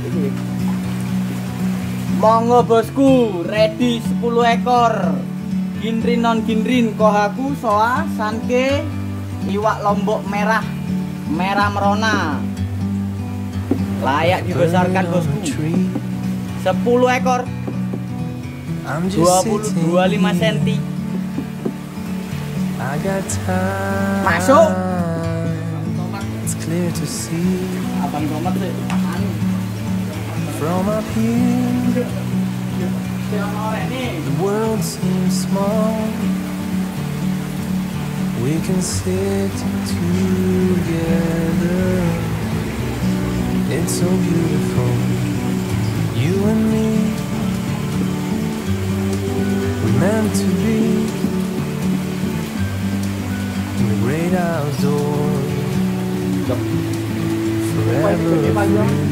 Iki. Monggo bosku, ready 10 ekor. Ginrin non ginrin kohaku soa sanke iwak lombok merah merona. Layak dibesarkan bosku. 10 ekor. 25 cm. Masuk. Abang tomat sih. From up here, the world seems small. We can sit together. It's so beautiful, you and me. We're meant to be in the great outdoors, forever free.